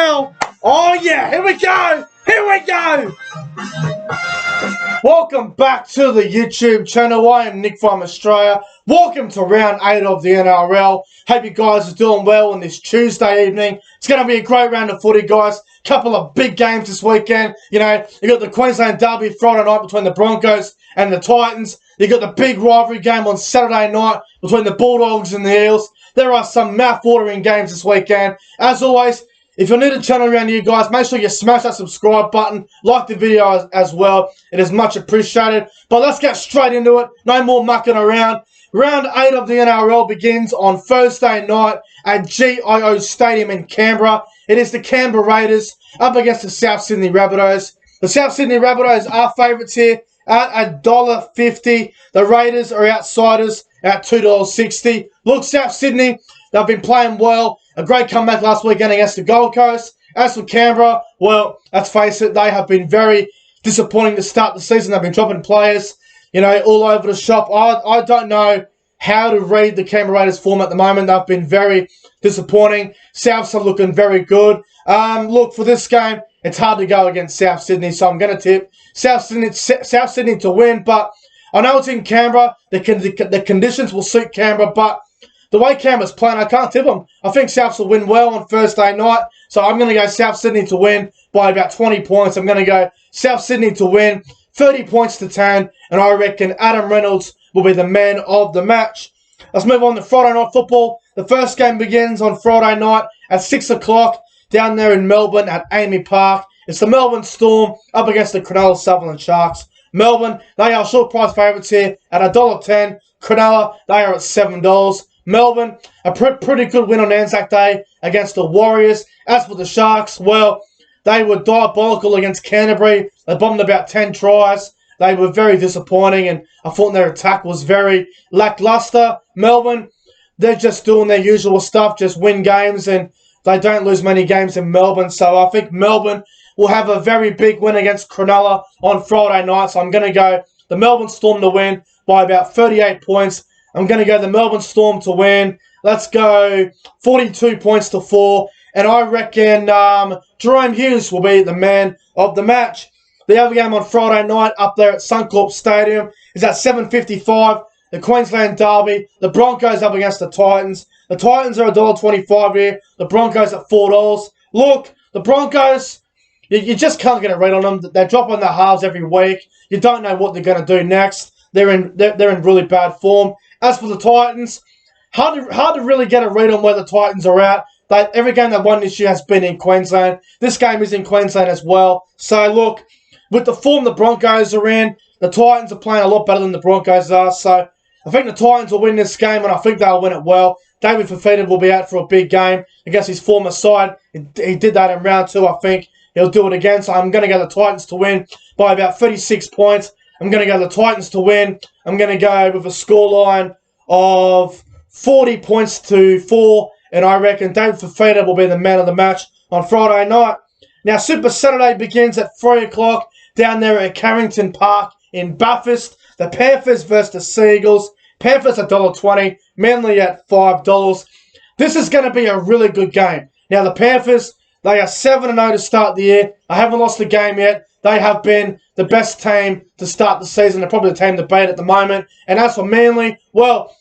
NRL. Oh yeah, here we go. Here we go. Welcome back to the YouTube channel. I am Nick from Australia. Welcome to round 8 of the NRL. Hope you guys are doing well on this Tuesday evening. It's going to be a great round of footy, guys. Couple of big games this weekend. You know, you got the Queensland Derby Friday night between the Broncos and the Titans. You got the big rivalry game on Saturday night between the Bulldogs and the Eels. There are some mouth-watering games this weekend. As always, if you're new to the channel around here, guys, make sure you smash that subscribe button. Like the video as well. It is much appreciated. But let's get straight into it. No more mucking around. Round 8 of the NRL begins on Thursday night at GIO Stadium in Canberra. It is the Canberra Raiders up against the South Sydney Rabbitohs. The South Sydney Rabbitohs are favourites here at $1.50. The Raiders are outsiders at $2.60. Look, South Sydney, they've been playing well. A great comeback last weekend against the Gold Coast. As for Canberra, well, let's face it, they have been very disappointing to start the season. They've been dropping players, you know, all over the shop. I don't know how to read the Canberra Raiders form at the moment. They've been very disappointing. Souths are looking very good. Look, for this game, it's hard to go against South Sydney, so I'm going to tip South Sydney to win. But I know it's in Canberra. The conditions will suit Canberra, but the way Canberra's playing, I can't tip them. I think Souths will win well on Thursday night, so I'm going to go South Sydney to win by about 20 points. I'm going to go South Sydney to win 30 points to 10, and I reckon Adam Reynolds will be the man of the match. Let's move on to Friday night football. The first game begins on Friday night at 6 o'clock down there in Melbourne at Amy Park. It's the Melbourne Storm up against the Cronulla Sutherland Sharks. Melbourne, they are short price favourites here at $1.10. Cronulla, they are at $7. Melbourne, a pretty good win on Anzac Day against the Warriors. As for the Sharks, well, they were diabolical against Canterbury. They bombed about 10 tries. They were very disappointing, and I thought their attack was very lackluster. Melbourne, they're just doing their usual stuff, just win games, and they don't lose many games in Melbourne. So I think Melbourne will have a very big win against Cronulla on Friday night. So I'm going to go the Melbourne Storm to win by about 38 points. I'm going to go the Melbourne Storm to win. Let's go 42 points to 4. And I reckon Jerome Hughes will be the man of the match. The other game on Friday night up there at Suncorp Stadium is at 7:55. The Queensland Derby. The Broncos up against the Titans. The Titans are $1.25 here. The Broncos at $4. Look, the Broncos, you just can't get a read on them. They're dropping their halves every week. You don't know what they're going to do next. They're in really bad form. As for the Titans, hard to really get a read on where the Titans are at. Every game they've won this year has been in Queensland. This game is in Queensland as well. So look, with the form the Broncos are in, the Titans are playing a lot better than the Broncos are. So I think the Titans will win this game, and I think they'll win it well. David Fifita will be out for a big game against his former side. He did that in round 2, I think. He'll do it again. So I'm going to go the Titans to win by about 36 points. I'm going to go the Titans to win. I'm going to go with a scoreline of 40 points to 4. And I reckon David Fifita will be the man of the match on Friday night. Now, Super Saturday begins at 3 o'clock down there at Carrington Park in Bathurst. The Panthers versus the Seagulls. Panthers at $1.20. Manly at $5. This is going to be a really good game. Now, the Panthers, they are 7-0 to start the year. They haven't lost a game yet. They have been the best team to start the season. They're probably the team to beat at the moment. And as for Manly, well,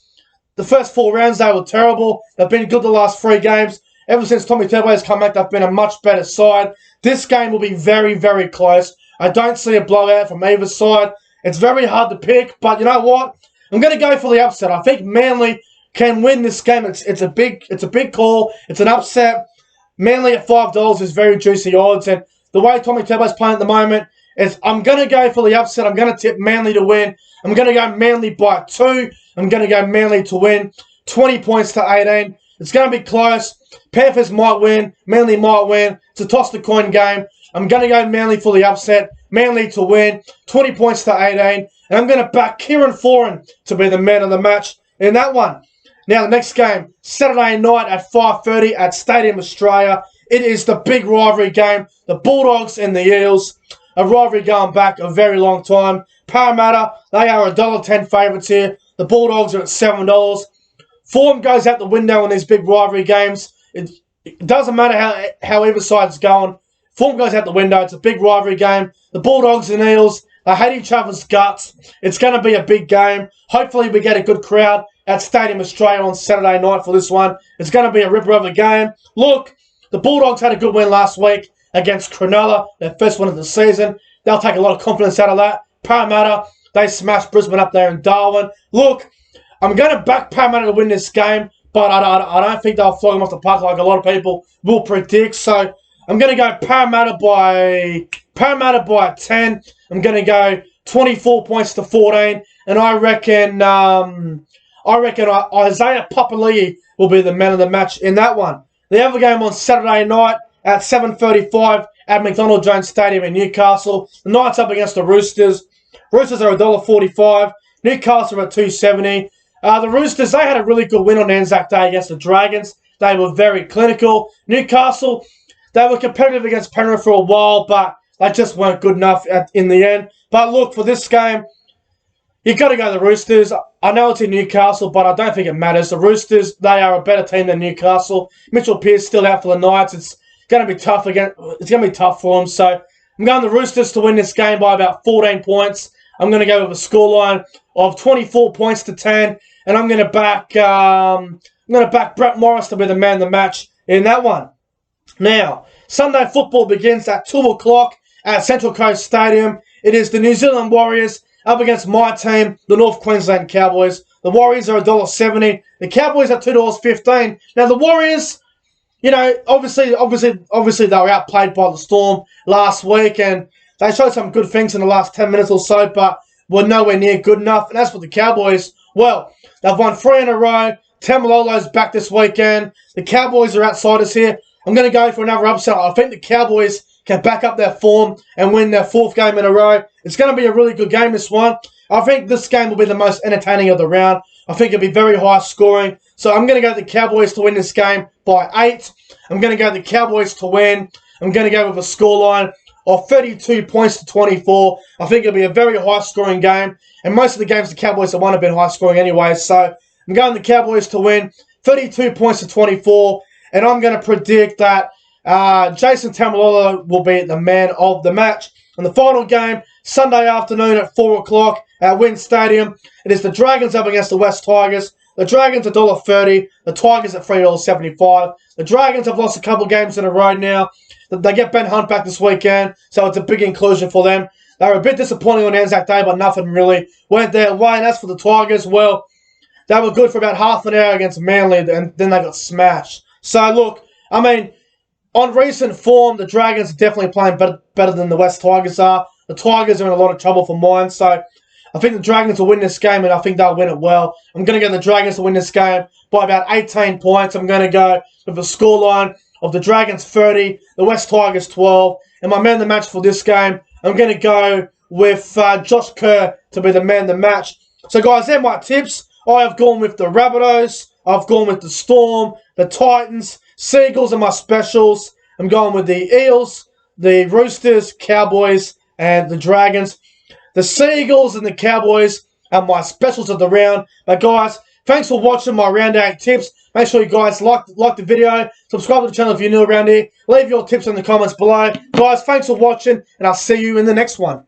the first 4 rounds, they were terrible. They've been good the last 3 games. Ever since Tommy Turbo's come back, they've been a much better side. This game will be very, very close. I don't see a blowout from either side. It's very hard to pick, but you know what? I'm going to go for the upset. I think Manly can win this game. It's a big call. It's an upset. Manly at $5 is very juicy odds, and the way Tommy Turbo's playing at the moment is I'm going to go for the upset. I'm going to tip Manly to win. I'm going to go Manly by 2. I'm going to go Manly to win 20 points to 18. It's going to be close. Panthers might win. Manly might win. It's a toss-the-coin game. I'm going to go Manly for the upset. Manly to win 20 points to 18. And I'm going to back Kieran Foran to be the man of the match in that one. Now, the next game, Saturday night at 5:30 at Stadium Australia. It is the big rivalry game. The Bulldogs and the Eels. A rivalry going back a very long time. Parramatta, they are $1.10 favourites here. The Bulldogs are at $7. Form goes out the window in these big rivalry games. It doesn't matter how either side's going. Form goes out the window. It's a big rivalry game. The Bulldogs and Eels, they hate each other's guts. It's going to be a big game. Hopefully we get a good crowd at Stadium Australia on Saturday night for this one. It's going to be a ripper of a game. Look, the Bulldogs had a good win last week against Cronulla, their first win of the season. They'll take a lot of confidence out of that. Parramatta, they smashed Brisbane up there in Darwin. Look, I'm going to back Parramatta to win this game, but I don't think they'll flog them off the park like a lot of people will predict. So I'm going to go Parramatta by 10. I'm going to go 24 points to 14, and I reckon Isaiah Papali'i will be the man of the match in that one. The other game on Saturday night at 7:35 at McDonald Jones Stadium in Newcastle. The Knights up against the Roosters. Roosters are $1.45. Newcastle are at $2.70. The Roosters, they had a really good win on Anzac Day against the Dragons. They were very clinical. Newcastle, they were competitive against Penrith for a while, but they just weren't good enough in the end. But look, for this game, you've got to go the Roosters. I know it's in Newcastle, but I don't think it matters. The Roosters, they are a better team than Newcastle. Mitchell Pearce still out for the Knights. It's going to be tough again. It's going to be tough for them. So I'm going the Roosters to win this game by about 14 points. I'm going to go with a scoreline of 24 points to 10, and I'm going to back Brett Morris to be the man of the match in that one. Now, Sunday football begins at 2 o'clock at Central Coast Stadium. It is the New Zealand Warriors up against my team, the North Queensland Cowboys. The Warriors are $1.70. The Cowboys are $2.15. Now, the Warriors, you know, obviously they were outplayed by the Storm last week, and they showed some good things in the last 10 minutes or so, but were nowhere near good enough. And as for the Cowboys, well, they've won 3 in a row. Tamalolo's back this weekend. The Cowboys are outsiders here. I'm going to go for another upset. I think the Cowboys can back up their form and win their 4th game in a row. It's going to be a really good game, this one. I think this game will be the most entertaining of the round. I think it'll be very high scoring. So I'm going to go the Cowboys to win this game by 8. I'm going to go the Cowboys to win. I'm going to go with a scoreline of 32 points to 24. I think it'll be a very high scoring game. And most of the games the Cowboys have won have been high scoring anyway. So I'm going the Cowboys to win 32 points to 24. And I'm going to predict that Jason Tamalolo will be the man of the match. And the final game, Sunday afternoon at 4 o'clock at Wynn Stadium. It is the Dragons up against the West Tigers. The Dragons are $1.30. The Tigers at $3.75. The Dragons have lost a couple of games in a row now. They get Ben Hunt back this weekend, so it's a big inclusion for them. They were a bit disappointing on Anzac Day, but nothing really went their way. And as for the Tigers, well, they were good for about half an hour against Manly, and then they got smashed. So, look, I mean, on recent form, the Dragons are definitely playing better than the West Tigers are. The Tigers are in a lot of trouble for mine, so I think the Dragons will win this game, and I think they'll win it well. I'm going to get the Dragons to win this game by about 18 points. I'm going to go with a scoreline of the Dragons 30, the West Tigers 12. And my man of the match for this game, I'm going to go with Josh Kerr to be the man of the match. So, guys, they're my tips. I have gone with the Rabbitohs. I've gone with the Storm, the Titans, Seagulls are my specials. I'm going with the Eels, the Roosters, Cowboys, and the Dragons. The Seagulls and the Cowboys are my specials of the round. But, guys, thanks for watching my Round 8 tips. Make sure you guys like the video. Subscribe to the channel if you're new around here. Leave your tips in the comments below. Guys, thanks for watching, and I'll see you in the next one.